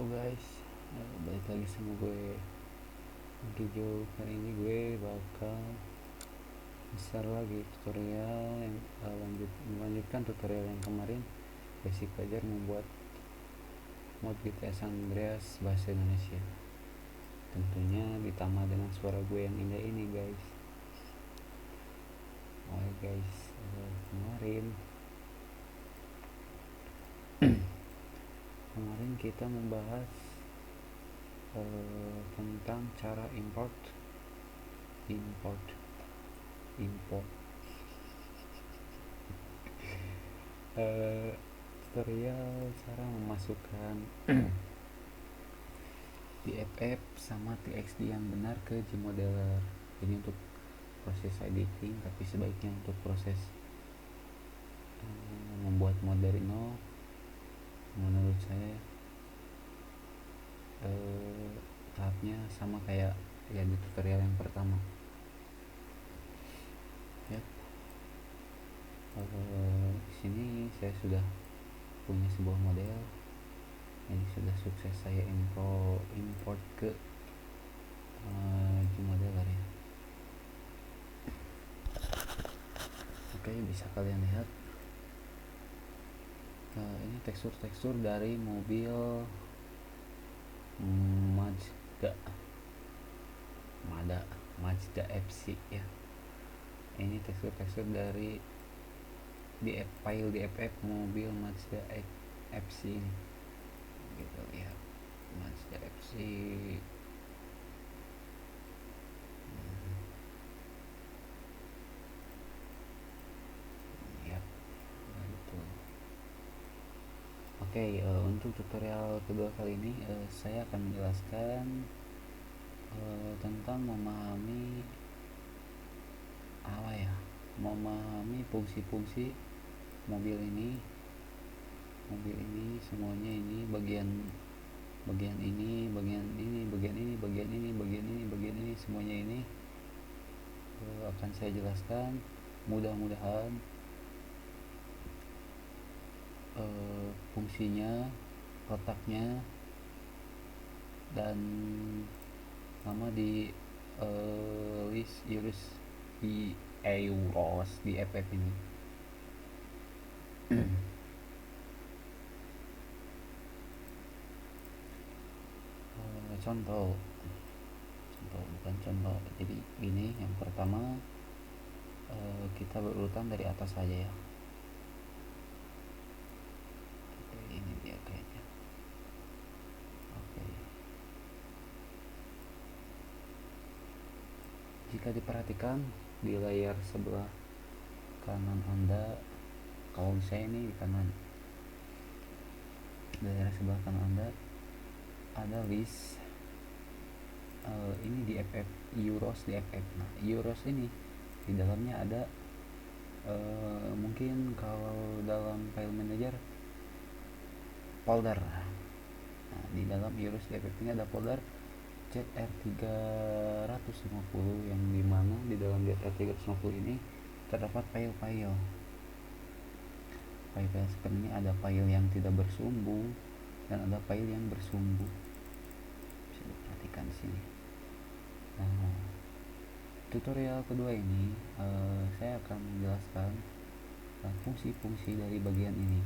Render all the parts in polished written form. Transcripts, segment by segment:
Halo guys, balik lagi sama gue Gijo. Kali ini gue bakal share lagi tutorial yang melanjutkan tutorial yang kemarin, basic belajar membuat mod GTA San Andreas bahasa Indonesia. Tentunya ditambah dengan suara gue yang indah ini guys. Oke guys, kemarin kita membahas tentang cara import tutorial cara memasukkan DFF sama TXT yang benar ke Gmodeler. Jadi untuk proses editing, tapi sebaiknya untuk proses membuat mod dari nol, menurut saya tahapnya sama kayak ya di tutorial yang pertama ya. Di sini saya sudah punya sebuah model, ini sudah sukses saya import ke Gmodeler ya. Oke, bisa kalian lihat ini tekstur dari mobil Mazda FC ya. Ini tekstur dari file DFF mobil Mazda FC ini. Kita lihat Mazda FC. Oke, untuk tutorial kedua kali ini saya akan menjelaskan tentang memahami fungsi-fungsi mobil ini semuanya. Ini bagian ini, bagian ini semuanya ini akan saya jelaskan. Mudah-mudahan fungsinya, letaknya, dan nama di list di EUROS di FF ini. Contoh bukan contoh, jadi ini yang pertama, kita berurutan dari atas saja ya. Ini dia kayaknya. Oke. Jika diperhatikan di layar sebelah kanan Anda, kalau saya ini di kanan, di layar sebelah kanan Anda ada list ini di FF EUROS di FF. Nah, EUROS ini di dalamnya ada mungkin kalau dalam file manager folder. Nah, di dalam EUROS di FF ini ada folder ZR350 yang dimana di dalam ZR350 ini terdapat file-file seperti ini. Ada file yang tidak bersumbu dan ada file yang bersumbu, bisa diperhatikan di sini. Nah, tutorial kedua ini saya akan menjelaskan fungsi-fungsi dari bagian ini,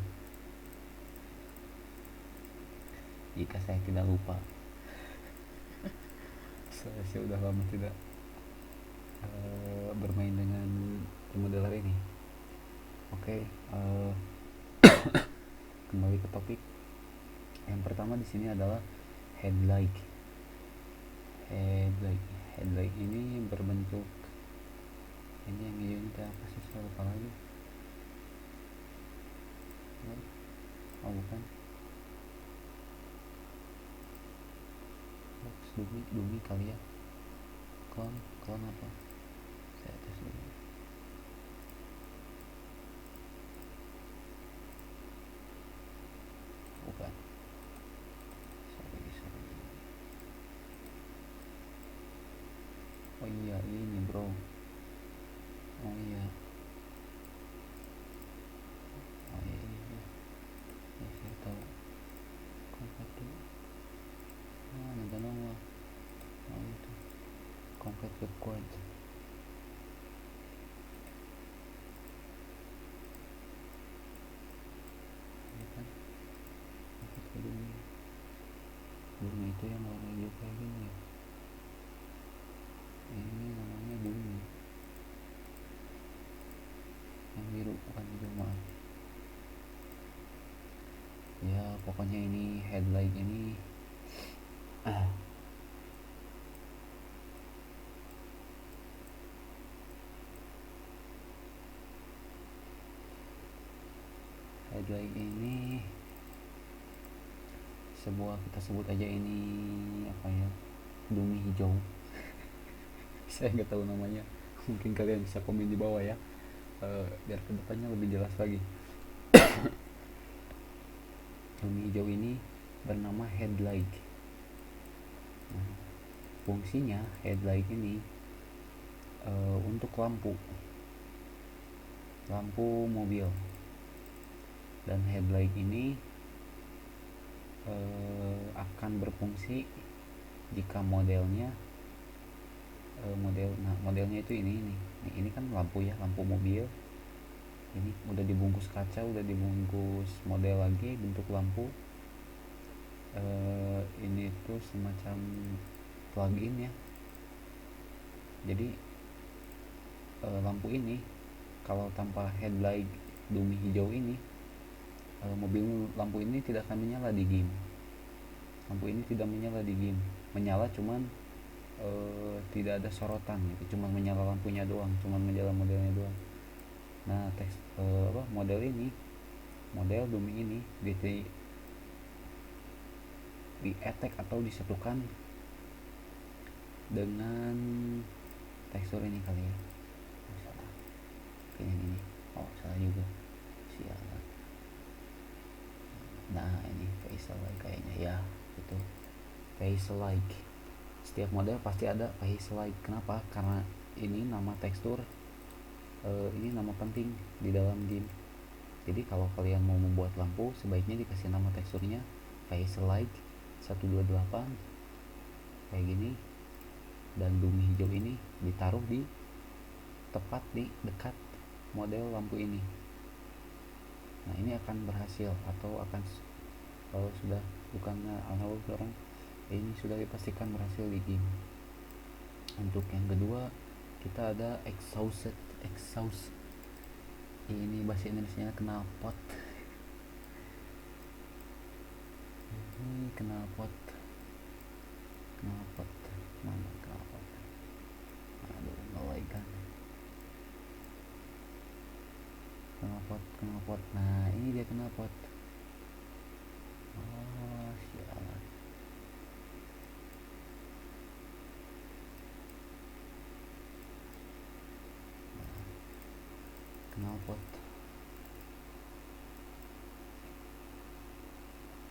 jika saya tidak lupa. Saya sudah lama tidak bermain dengan Gmodeler ini. Oke, kembali ke topik. Yang pertama di sini adalah headlight ini berbentuk ini, yang hijau itu apa sih, saya lupa lagi. Oh bukan, box dumi kali ya. Klon apa, saya tes dulu. Bukan, sorry. Oh iya, ini bro. Oh iya, ini ya, saya tahu. Konverti skip quad ya kan, dapat ke bumi. Bumi itu yang warna hijau kayak gini ya, ini namanya bumi. Yang biru bukan hijau, maaf ya. Pokoknya ini headlight ini headlight ini sebuah, kita sebut aja ini apa ya, bumi hijau. Saya nggak tahu namanya, mungkin kalian bisa komen di bawah ya, biar kedepannya lebih jelas lagi. Bumi hijau ini bernama headlight. Nah, fungsinya headlight ini untuk lampu mobil. Dan headlight ini akan berfungsi jika modelnya modelnya itu ini kan lampu ya, lampu mobil. Ini udah dibungkus kaca, udah dibungkus model lagi bentuk lampu. Ini tuh semacam plug-in ya. Jadi lampu ini kalau tanpa headlight bumi hijau ini, mobil lampu ini tidak akan menyala di game. Lampu ini tidak menyala di game, menyala cuman tidak ada sorotan gitu, cuman menyala lampunya doang, cuman menyala modelnya doang. Nah, model bumi ini di attack atau disatukan dengan tekstur ini kali ya. Salah, kayaknya ini, salah juga, sialan. Nah, ini face like kayaknya ya, itu face like. Setiap model pasti ada face like. Kenapa? Karena ini nama tekstur, ini nama penting di dalam game. Jadi kalau kalian mau membuat lampu, sebaiknya dikasih nama teksturnya face like 128 kayak gini, dan bumi hijau ini ditaruh di tepat di dekat model lampu ini. Nah, ini akan berhasil, atau akan, kalau sudah bukannya analog orang, ini sudah dipastikan berhasil di game. Untuk yang kedua kita ada exhaust. Ini bahasa Indonesia knalpot. Ini knalpot mana knalpot, aduh ngelaikan knalpot. Nah, ini dia knalpot. Sialan. Knalpot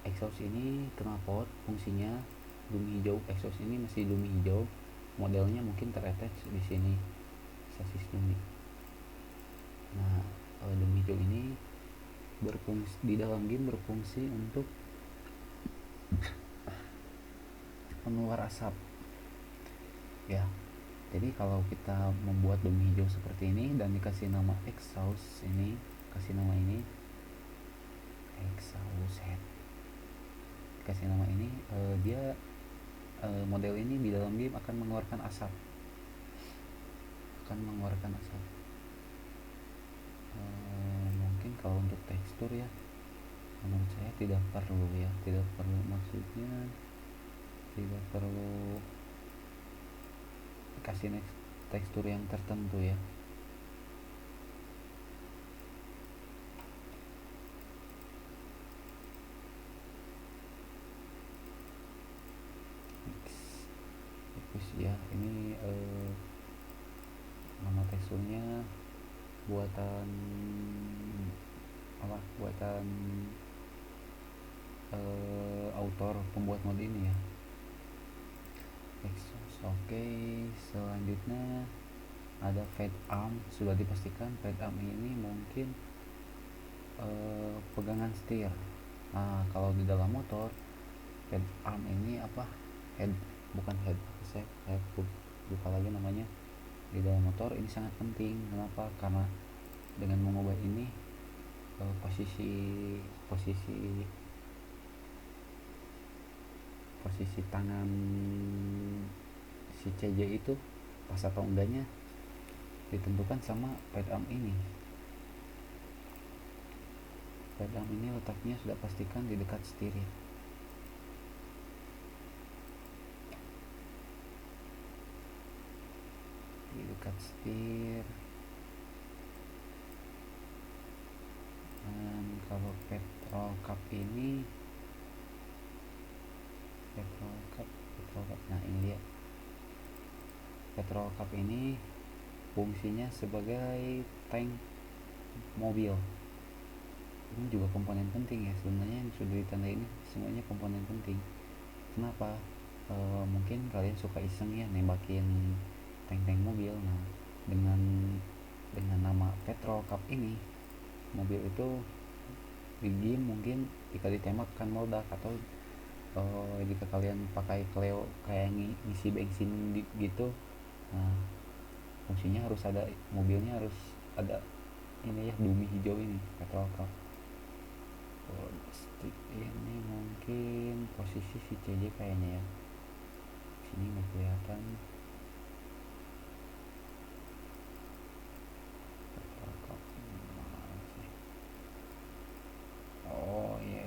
exhaust ini knalpot fungsinya bumi hijau. Exhaust ini masih bumi hijau, modelnya mungkin terattach di sini, sasis bumi. Nah, bumi hijau ini berfungsi di dalam game, berfungsi untuk pengeluar asap ya. Jadi kalau kita membuat bumi hijau seperti ini dan dikasih nama exhaust, ini kasih nama ini exhaust head, kasih nama ini, dia model ini di dalam game akan mengeluarkan asap. Mungkin kalau untuk tekstur ya, menurut saya tidak perlu, maksudnya tidak perlu kasih tekstur yang tertentu ya. Ya, ini nama teksturnya buatan autor pembuat mod ini ya. Oke, selanjutnya ada fade arm. Sudah dipastikan fade arm ini mungkin pegangan setir. Nah, kalau di dalam motor fade arm ini head lupa lagi namanya, di dalam motor ini sangat penting. Kenapa? Karena dengan mengubah ini posisi posisi posisi tangan si CJ itu pas atau enggaknya ditentukan sama pedal ini. Pedal ini letaknya sudah pastikan di dekat setir. Di dekat setir. Dan kalau petrol cup ini petrol cup, nah ini dia. Petrol cup ini fungsinya sebagai tank mobil. Ini juga komponen penting ya, sebenarnya yang sudah ditandai ini semuanya komponen penting. Kenapa? Mungkin kalian suka iseng ya nembakin tank-tank mobil. Nah, dengan nama petrol cup ini, mobil itu di game mungkin jika ditembak kan meledak, atau jika kalian pakai Cleo kayak ngisi bensin gitu. Nah, fungsinya harus ada, mobilnya harus ada ini ya, dumi hijau ini, petrol cup. Ini mungkin posisi si CJ kayaknya ya, sini nggak kelihatan. Petrol cup mana sih? Oh iya,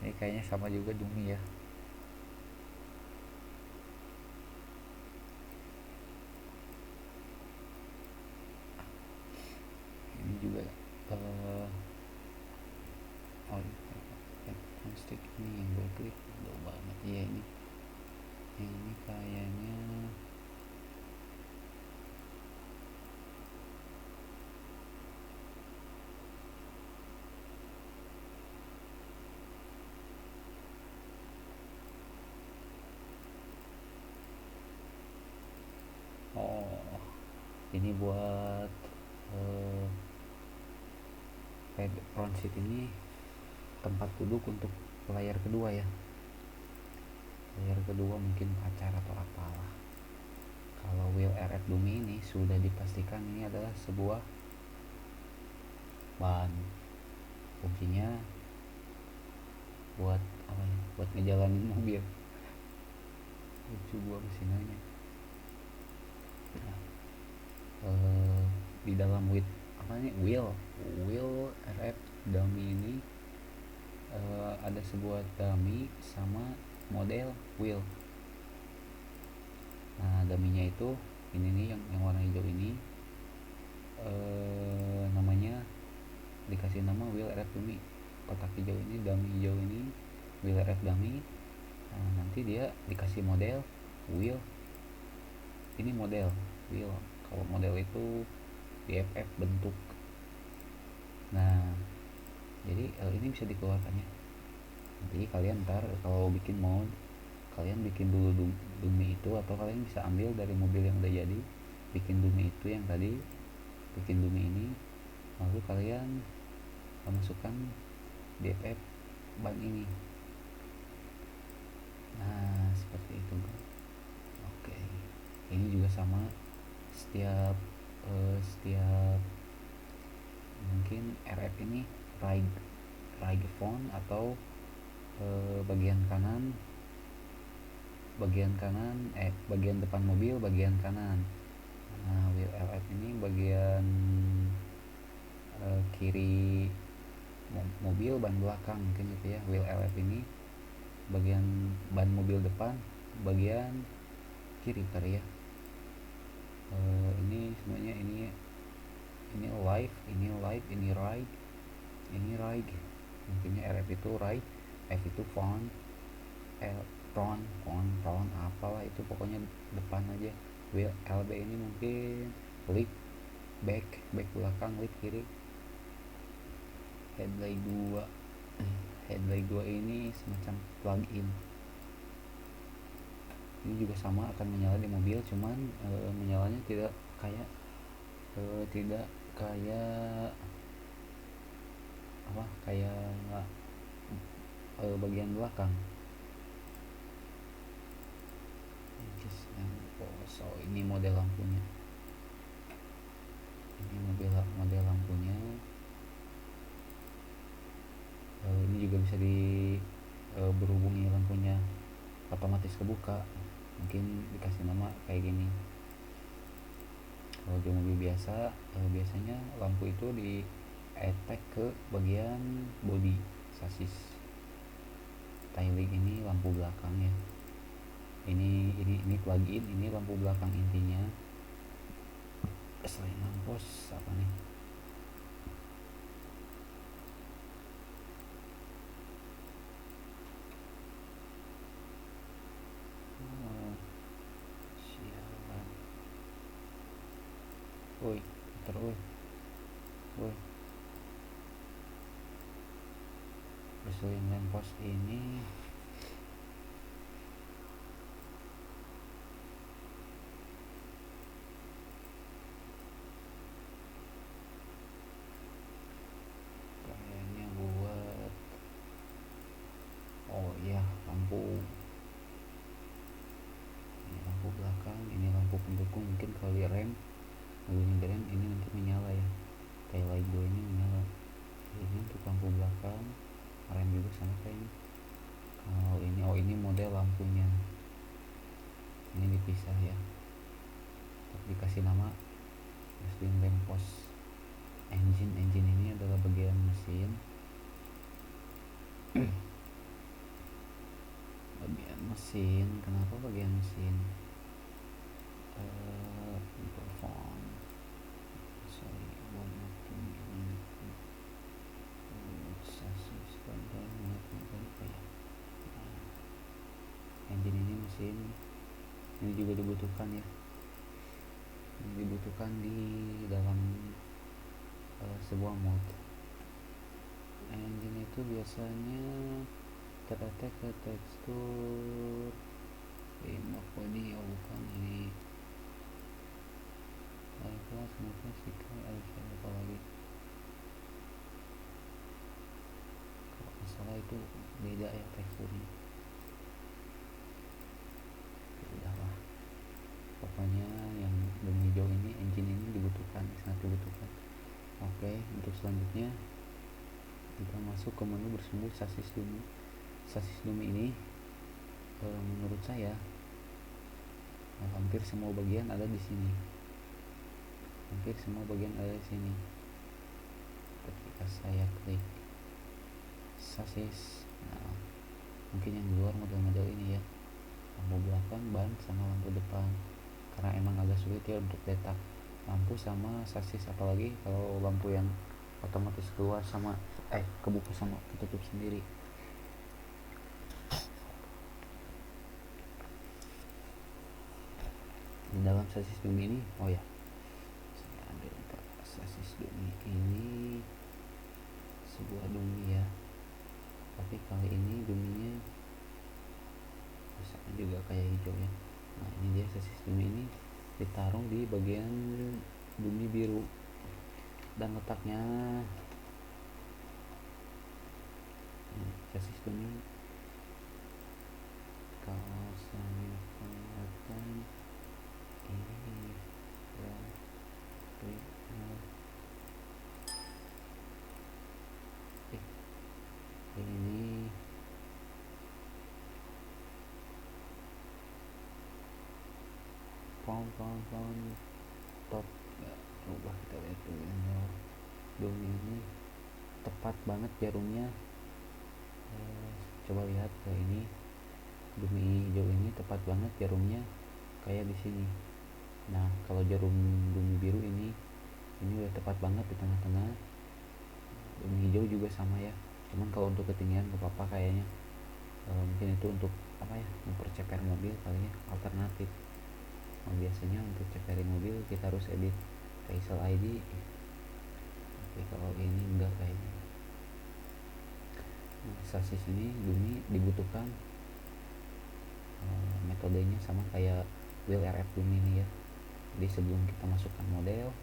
ini kayaknya sama juga dumi ya. Ini juga oh stick ini yang gue klik jauh banget ya. Ini kayaknya oh ini buat front seat ini tempat duduk untuk layar kedua ya, layar kedua mungkin pacar atau apalah. Kalau wheel RF Dumi ini sudah dipastikan ini adalah sebuah ban, fungsinya buat apa ya, buat ngejalanin mobil. Lucu gua mesinnya. Nah, di dalam wheel RF dummy ini ada sebuah dummy sama model wheel. Nah, dummy-nya itu ini nih yang warna hijau ini, namanya dikasih nama wheel RF dummy. Kotak hijau ini, dummy hijau ini wheel RF dummy. Nah, nanti dia dikasih model wheel. Ini model wheel. Kalau model itu DFF bentuk. Nah, jadi ini bisa dikeluarkannya. Nanti kalian ntar kalau bikin mode, kalian bikin dulu dummy itu, atau kalian bisa ambil dari mobil yang udah jadi, bikin dummy itu yang tadi, bikin dummy ini, lalu kalian masukkan DFF ban ini. Nah, seperti itu. Oke, ini juga sama, setiap mungkin RF ini right font atau bagian bagian depan mobil bagian kanan. Nah, wheel RF ini bagian kiri mobil, ban belakang mungkin gitu ya. Wheel RF ini bagian ban mobil depan bagian kiri kali ya. Ini semuanya ini live, ini right, ini right. Mungkinnya RF itu right, F itu front, front apalah itu, pokoknya depan aja. Wheel LB ini mungkin lead back belakang, lead kiri. Headlight 2 ini semacam plug-in. Ini juga sama, akan menyala di mobil, cuman menyalanya tidak kayak bagian belakang. So ini model lampunya, ini model lampunya. Ini juga bisa berhubungi lampunya otomatis kebuka, mungkin dikasih nama kayak gini. Kalau di mobil biasa, biasanya lampu itu di attach ke bagian bodi sasis. Tailing ini lampu belakang ya. Ini plug-in, ini lampu belakang intinya. Selain lampos apa nih? Sialan. Woi, terus. Woi. Selain lampos ini kayaknya buat, oh iya, lampu. Ini lampu belakang, ini lampu pendukung. Mungkin kalau di rem, mobilnya di rem ini nanti menyala ya, kayak light gue ini menyala. Ini untuk lampu belakang, rem juga sama kayak ini. Kalau ini, oh ini model lampunya, ini dipisah ya, dikasih nama Reslin Lamppost. Engine ini adalah bagian mesin. Bagian mesin, kenapa bagian mesin? Mikrofon, sorry, sasis kontrol ya. Engine ini mesin, ini juga dibutuhkan ya. Ini dibutuhkan di dalam sebuah mod. Engine itu biasanya terdetek ke tekstur remote body, oh bukan ini. Kelas kenapa sih apa lagi? Kalau masalah itu beda ya teksturnya. Udahlah, pokoknya yang dom hijau ini, engine ini dibutuhkan, sangat dibutuhkan. Oke, untuk selanjutnya kita masuk ke menu bersumber sasis Dumi. Sasis Dumi ini menurut saya hampir semua bagian ada di sini. Ketika saya klik sasis, nah, mungkin yang di luar model-model ini ya, lampu belakang, ban, sama lampu depan. Karena emang agak sulit ya untuk detak lampu sama sasis, apalagi kalau lampu yang otomatis keluar sama kebuka sama ketutup sendiri. Di dalam sasis Dumi ini, oh ya, saya ambil sasis Dumi ini, sebuah Dumi ya, tapi kali ini Duminya sama juga kayak hijau ya. Nah ini dia sasis Dumi ini ditaruh di bagian Dumi biru, dan letaknya sasis Dumi kalau saya perhatikan ini ya, ini pound top ya, coba kita lihat dulu yang Dumi ini tepat banget jarumnya. Coba lihat ke ini, Dumi hijau ini tepat banget jarumnya kayak di sini. Nah kalau jarum Dumi biru ini udah tepat banget di tengah-tengah. Dumi hijau juga sama ya, cuman kalau untuk ketinggian gak apa-apa kayaknya. Mungkin itu untuk apa ya, memperceper mobil kali ya, alternatif. Biasanya untuk ceperin mobil kita harus edit Facial ID, tapi kalau ini enggak kayaknya. Sasis ini Dumi dibutuhkan metodenya sama kayak wheel RF Dumi ini ya. Jadi sebelum kita masukkan model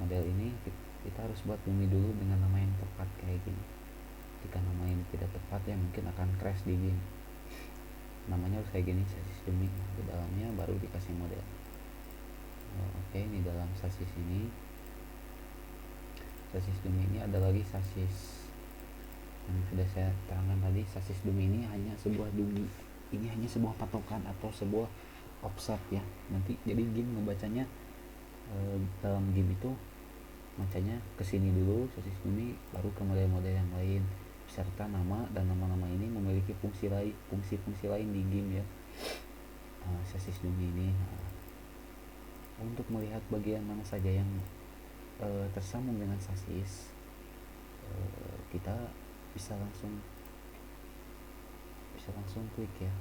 ini, kita harus buat Dumi dulu dengan nama yang tepat kayak gini. Jika nama yang tidak tepat ya mungkin akan crash di game. Namanya harus kayak gini, sasis Dumi. Di dalamnya baru dikasih model. Oke, di dalam sasis ini, sasis dumi ini ada lagi sasis yang sudah saya terangkan tadi. Sasis dumi ini hanya sebuah dumi, ini hanya sebuah patokan atau sebuah offset ya. Nanti jadi game ngebacanya dalam game itu bacanya kesini dulu sasis dumi, baru ke model-model yang lain, serta nama, dan nama-nama ini memiliki fungsi-fungsi lain di game ya. Sasis dumi ini untuk melihat bagian mana saja yang tersambung dengan sasis, kita bisa langsung klik ya.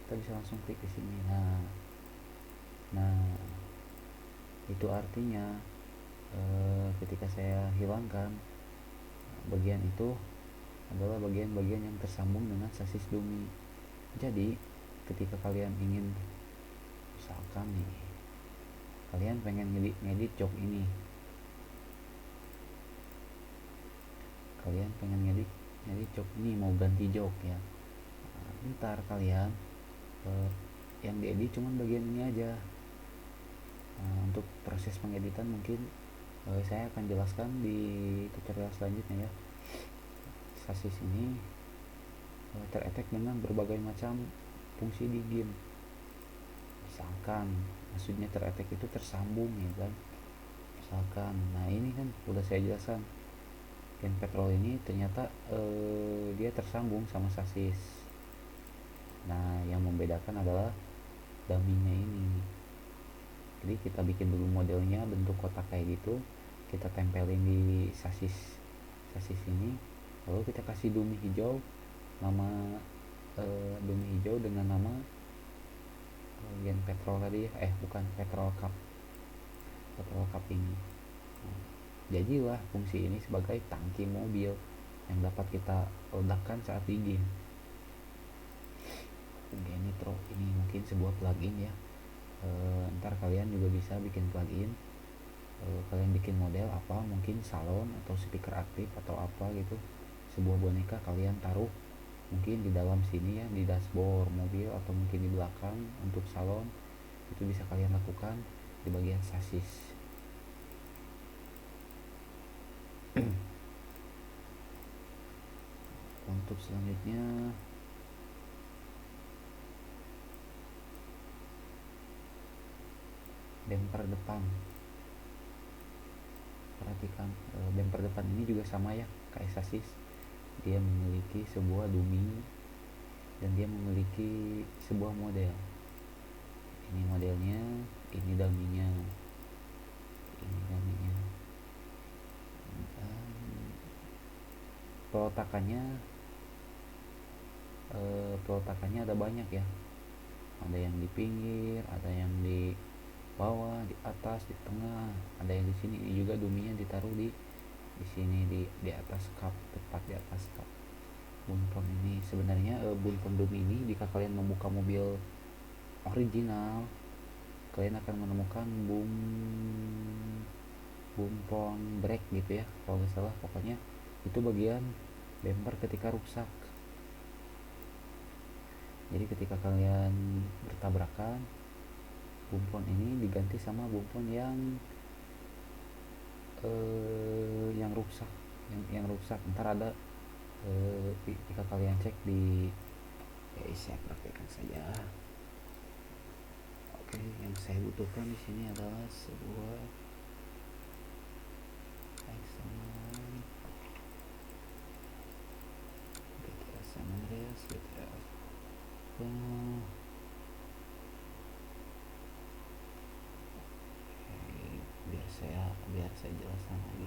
Kita bisa langsung klik di sini. Nah itu artinya ketika saya hilangkan bagian itu adalah bagian-bagian yang tersambung dengan sasis dumi. Jadi ketika kalian ingin, misalkan nih, kalian pengen ngedit jok ini, mau ganti jok ya. Ntar kalian yang diedit cuman bagian ini aja. Untuk proses pengeditan mungkin saya akan jelaskan di tutorial selanjutnya ya. Sasis ini ter-attack dengan berbagai macam fungsi di game. Misalkan maksudnya ter-attack itu tersambung ya kan. Misalkan, nah ini kan udah saya jelaskan, Gen Petrol ini ternyata dia tersambung sama sasis. Nah yang membedakan adalah dummy-nya ini. Jadi kita bikin dulu modelnya bentuk kotak kayak gitu, kita tempelin di sasis ini, lalu kita kasih dummy hijau, nama dummy hijau dengan nama Gen Petrol tadi ya, bukan Petrol Cup ini. Jadilah fungsi ini sebagai tangki mobil yang dapat kita ledakkan saat di game. Genitro ini mungkin sebuah plugin ya. Ntar kalian juga bisa bikin plugin. Kalian bikin model apa, mungkin salon atau speaker aktif atau apa gitu, sebuah boneka kalian taruh mungkin di dalam sini ya, di dashboard mobil atau mungkin di belakang. Untuk salon itu bisa kalian lakukan di bagian sasis. Untuk selanjutnya bumper depan. Perhatikan bumper depan ini juga sama ya kayak sasis, dia memiliki sebuah dummy dan dia memiliki sebuah model. Ini modelnya, ini dummy-nya, peletakannya ada banyak ya, ada yang di pinggir, ada yang di bawah, di atas, di tengah, ada yang di sini. Ini juga duminya ditaruh di sini, di atas kap, tepat di atas kap. Bumpon ini sebenarnya bumpon dumi ini, jika kalian membuka mobil original, kalian akan menemukan bumpon brake gitu ya kalau nggak salah. Pokoknya itu bagian bumper ketika rusak. Jadi ketika kalian bertabrakan, bumpon ini diganti sama bumpon yang rusak, yang rusak. Ntar ada jika kalian cek di saya praktekkan saja. Oke, yang saya butuhkan di sini adalah sebuah GTA San Andreas, GTA biar saya jelaskan lagi.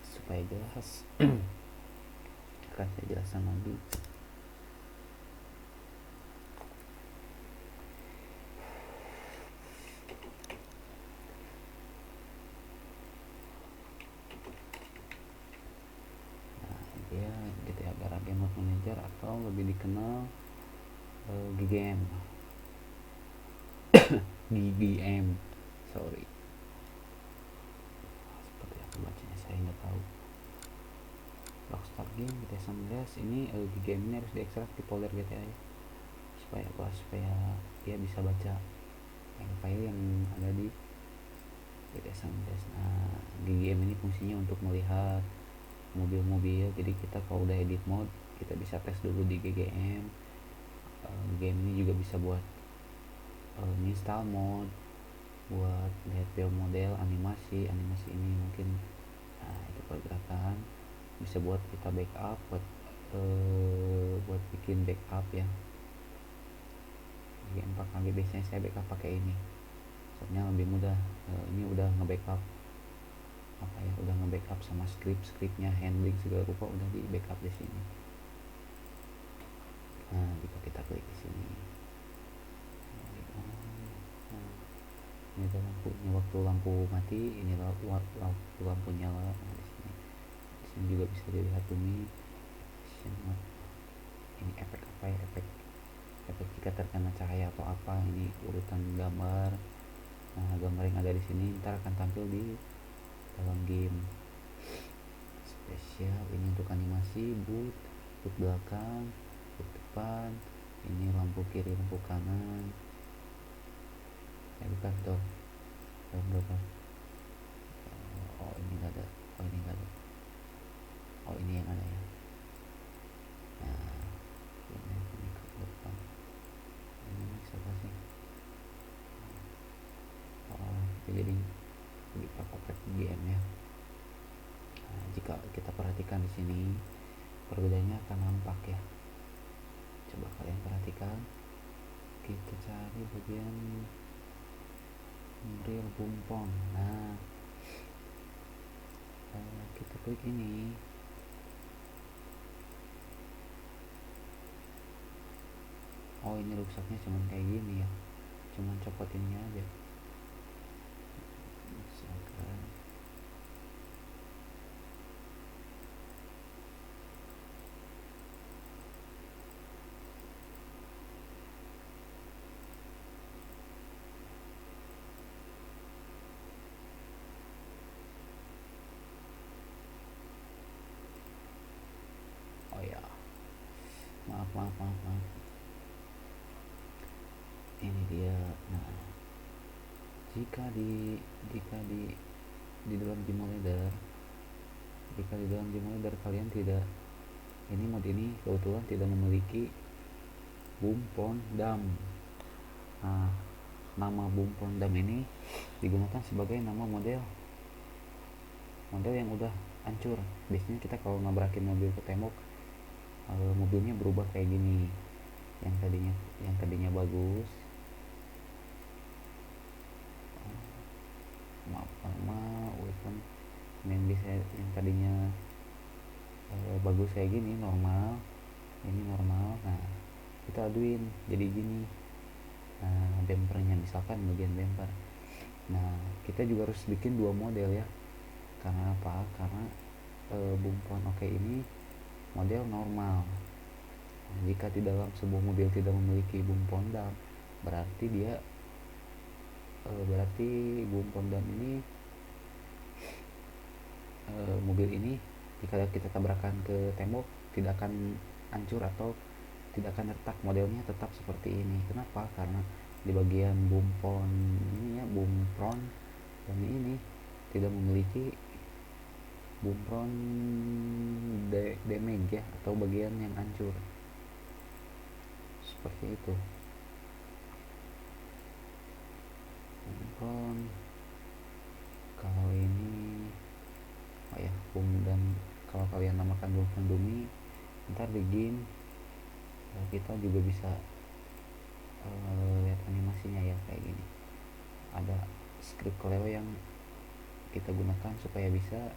Supaya jelas akan saya jelaskan lagi. Dia GTA Garage Mode Manager atau lebih dikenal GGM. GGM, sorry, seperti apa bacanya saya nggak tahu. Rockstar Game GTA San Andreas ini GGM ini harus diekstrak di folder GTA ya. Supaya apa? Supaya dia bisa baca file yang ada di GTA San Andreas. Nah, GGM ini fungsinya untuk melihat mobil-mobil. Jadi kita kalau udah edit mode, kita bisa tes dulu di GGM. Game ini juga bisa buat install mode, buat lihat build model, animasi ini mungkin. Nah, itu pergerakan bisa buat kita backup, buat bikin backup ya. Di 4KB biasanya saya backup pakai ini, soalnya lebih mudah. Ini udah nge-backup udah nge-backup sama scriptnya, handling segala rupa udah di backup di sini. Nah, jika kita klik di sini, ini ada lampunya, waktu lampu mati, ini waktu lampu nyala. Nah, di sini juga bisa dilihat bumi. Ini efek apa ya, efek jika terkena cahaya atau apa, ini urutan gambar. Nah, gambar yang ada di sini ntar akan tampil di dalam game. Spesial ini untuk animasi, boot belakang, boot depan, ini lampu kiri, lampu kanan. Bukan tuh, belum. Oh, ini nggak ada. Oh, ini yang ada ya. Nah, ini ke depan. Ini siapa sih? Oh, jadi praktek game ya. Nah, jika kita perhatikan di sini, perbedaannya akan nampak ya. Coba kalian perhatikan. Kita cari bagian real bumpon. Nah, kita klik ini. Oh, ini rusaknya cuman kayak gini ya, cuman copot ini aja. Misalkan oh ya, maaf, ini dia. Nah, jika di dalam game leader kalian tidak, ini mode ini kebetulan tidak memiliki bumpon dam. Nah, nama bumpon dam ini digunakan sebagai nama model yang udah hancur. Biasanya kita kalau ngabrakin mobil ke tembok, mobilnya berubah kayak gini. Yang tadinya bagus, yang tadinya bagus kayak gini, normal. Ini normal. Nah, kita aduin jadi gini. Nah, bumpernya misalkan bagian bumper. Nah, kita juga harus bikin dua model ya. Karena apa? Karena bumpon oke ini model normal. Nah, jika di dalam sebuah mobil tidak memiliki bumpon dam, berarti bumpon dam ini, mobil ini jika kita tabrakan ke tembok tidak akan hancur atau tidak akan retak, modelnya tetap seperti ini. Kenapa? Karena di bagian bumpon ini ya, bumpron dan ini tidak memiliki bumpron damage ya, atau bagian yang hancur seperti itu. Bumpron kalau ini ya, dan kalau kalian namakan bumpron dummy, ntar di game kita juga bisa lihat animasinya ya, kayak gini. Ada script Cleo yang kita gunakan supaya bisa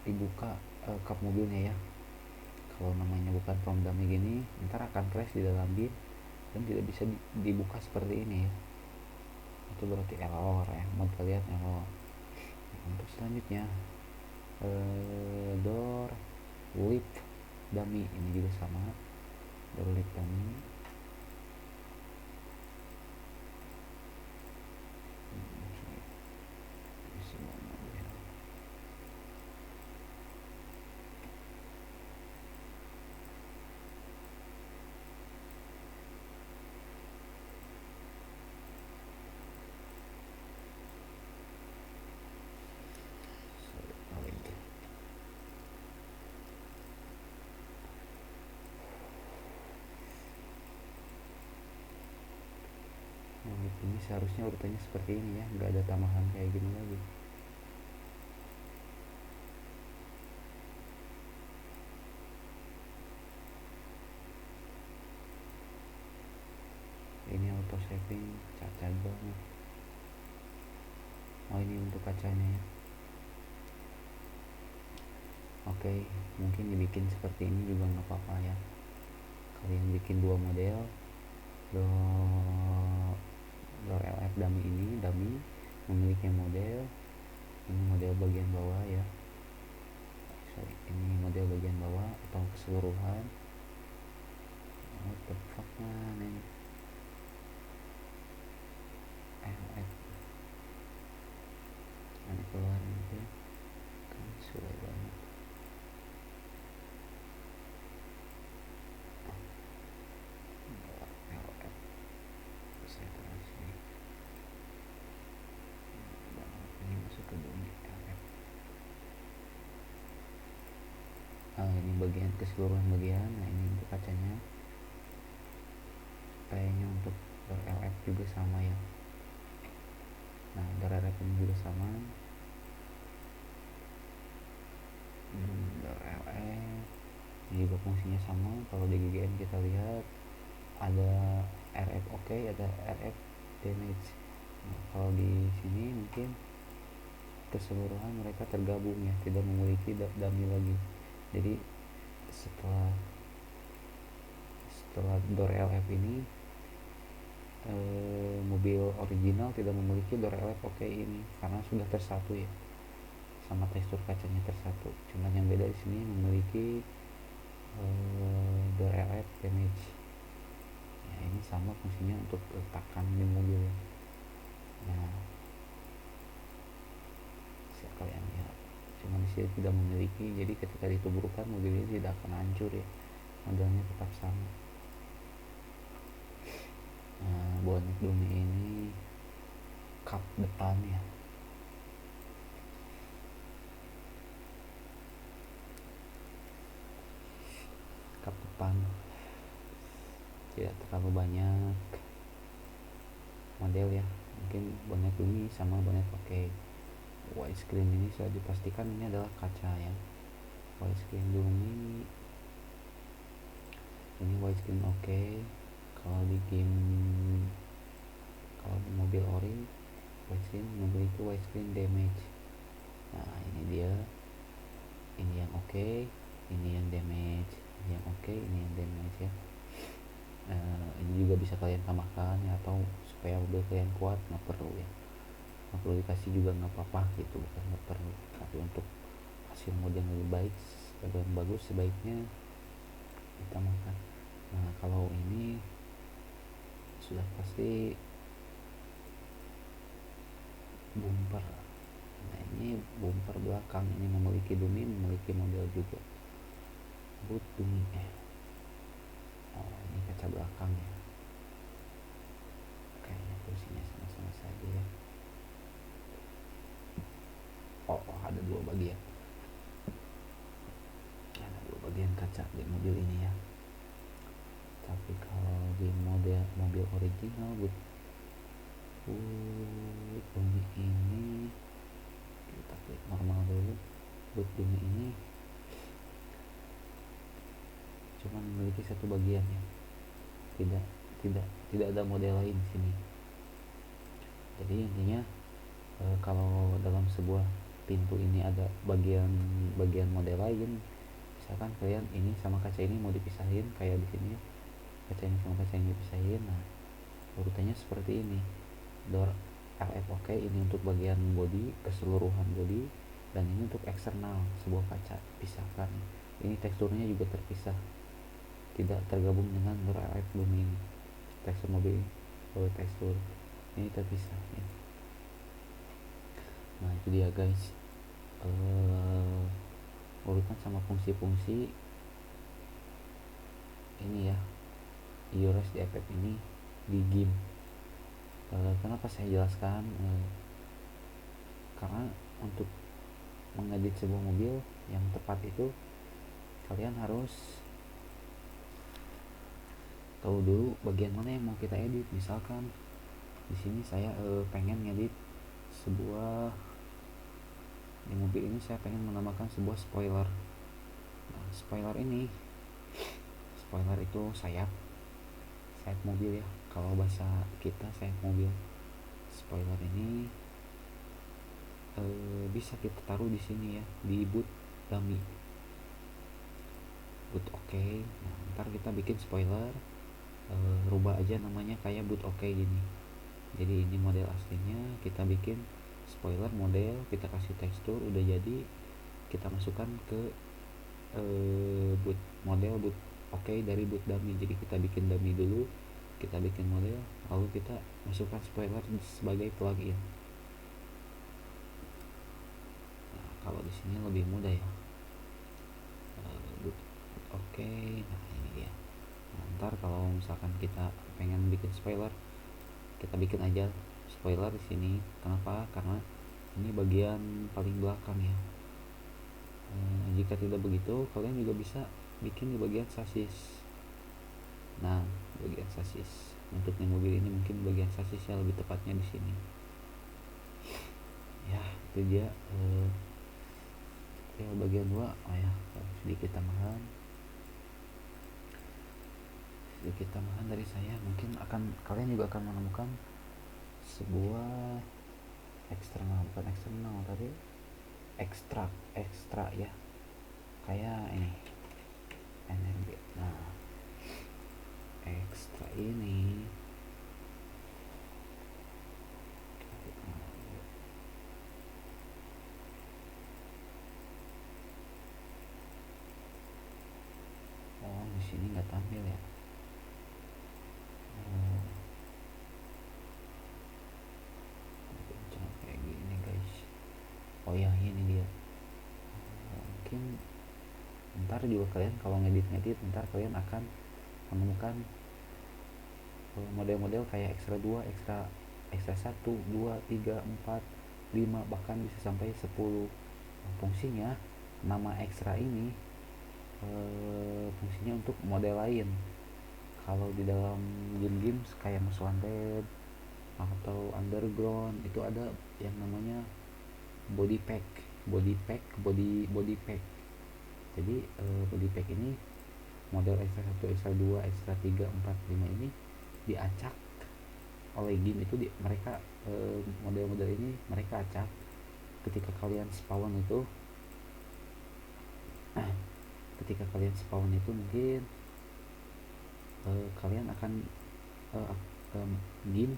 dibuka kap mobilnya ya. Kalau namanya bukan prom dummy gini, ntar akan crash di dalam game dan tidak bisa dibuka seperti ini ya. Itu berarti error ya, mod kalian error. Untuk selanjutnya, door lip dummy ini juga sama, door lip dummy. seharusnya urutannya seperti ini ya, nggak ada tambahan kayak gini lagi. Ini auto saving cacat banget. Oh ini untuk kacanya ya. Oke, mungkin dibikin seperti ini juga nggak apa-apa ya. Kalian bikin dua model door LF dummy ini, dummy memiliki model, ini model bagian bawah ya. Sorry, ini model bagian bawah atau keseluruhan. What the fuck man ini LF ini keluar itu kan sulit banget. LF saya terus ini masuk ke dunia LF. Ini bagian keseluruhan bagian. Nah ini untuk kacanya, kayaknya untuk door LF juga sama ya. Nah door LF ini juga sama, door LF ini juga fungsinya sama. Kalau di GGN kita lihat ada RF oke, ada RF damage. Nah, kalau di sini mungkin keseluruhan mereka tergabung ya, tidak memiliki dummy lagi. Jadi setelah door LF ini mobil original tidak memiliki door LF oke ini karena sudah tersatu ya, sama tekstur kacanya tersatu. Cuman yang beda di sini memiliki door LF damage. Ya ini sama fungsinya untuk letakkan di mobil ya. Nah bisa kalian lihat, cuman di sini tidak memiliki, jadi ketika dituburkan mobil ini tidak akan hancur ya, modelnya tetap sama. Nah bonek dummy ini kap depan ya, kap depan tidak terlalu banyak model ya, mungkin bonek dummy sama bonek oke. Widescreen ini sudah dipastikan ini adalah kaca ya. Widescreen dummy ini widescreen oke. Kalau di game, kalau di mobil ori widescreen memiliki widescreen damage. Nah ini dia, ini yang oke, ini yang damage, ini yang oke, ini yang damage ya. Ini juga bisa kalian tambahkan ya, atau supaya mobil kalian kuat nggak perlu ya, nggak perlu dikasih juga nggak apa-apa gitu, bukan nggak perlu, tapi untuk hasil model yang lebih baik dan bagus sebaiknya ditambahkan. Nah kalau ini sudah pasti bumper. Nah ini bumper belakang ini memiliki dummy, memiliki model juga boot dummy. Oh ini kaca belakang ya, kayaknya fungsinya sama-sama saja ya. Oh ada dua bagian, ada dua bagian kaca di mobil ini ya. Tapi kalau di mobil original boot dummy ini, kita klik normal dulu. Boot dummy ini cuma memiliki satu bagian ya, tidak ada model lain di sini. Jadi intinya kalau dalam sebuah pintu ini ada bagian model lain, misalkan kalian ini sama kaca ini mau dipisahin kayak di sini ya, kaca ini sama kaca ini dipisahin. Nah urutannya seperti ini, door LF oke ini untuk bagian bodi, keseluruhan bodi, dan ini untuk eksternal sebuah kaca pisahkan. Ini teksturnya juga terpisah, tidak tergabung dengan door LF dummy ini. Tekstur mobil tekstur ini terpisah ya. Nah itu dia guys, urutan sama fungsi-fungsi ini ya EORes di FF ini di game. Kenapa saya jelaskan, karena untuk mengedit sebuah mobil yang tepat itu kalian harus tahu dulu bagian mana yang mau kita edit. Misalkan Di sini saya pengen ngedit sebuah, di mobil ini saya pengen menambahkan sebuah spoiler. Nah, spoiler itu sayap mobil ya, kalau bahasa kita sayap mobil. Spoiler ini bisa kita taruh di sini ya, di boot dummy, boot oke. Nah, ntar kita bikin spoiler, rubah aja namanya kayak boot oke gini. Jadi ini model aslinya, kita bikin spoiler model, kita kasih tekstur, udah jadi kita masukkan ke boot model boot oke dari boot dummy. Jadi kita bikin dummy dulu, kita bikin model, lalu kita masukkan spoiler sebagai plugin. Nah, kalau di sini lebih mudah ya, boot oke. Nah, ini dia. Nah, ntar kalau misalkan kita pengen bikin spoiler, kita bikin aja spoiler di sini. Kenapa? Karena ini bagian paling belakang ya. Jika tidak begitu, kalian juga bisa bikin di bagian sasis. Nah, bagian sasis untuk yang mobil ini mungkin bagian sasisnya lebih tepatnya di sini. Ya, itu dia bagian 2. Oh ya, sedikit tambahan dari saya. Mungkin kalian juga akan menemukan sebuah bukan eksternal tapi ekstra ya, kayak ini NRB. Nah, ekstra ini di sini nggak tampil ya. Kayak gini guys. Oh ya, ini dia. Mungkin ntar juga kalian kalau ngedit ntar kalian akan menemukan model-model kayak ekstra 2, ekstra 1, 2, 3, 4, 5, bahkan bisa sampai 10. Fungsinya nama ekstra ini fungsinya untuk model lain. Kalau di dalam game kayak Most Wanted atau Underground itu ada yang namanya body pack. Jadi body pack ini model ekstra 1, ekstra 2, ekstra 3, 4, 5 ini diacak oleh game itu. Mereka model-model ini mereka acak ketika kalian spawn itu. Ketika kalian spawn itu mungkin kalian akan game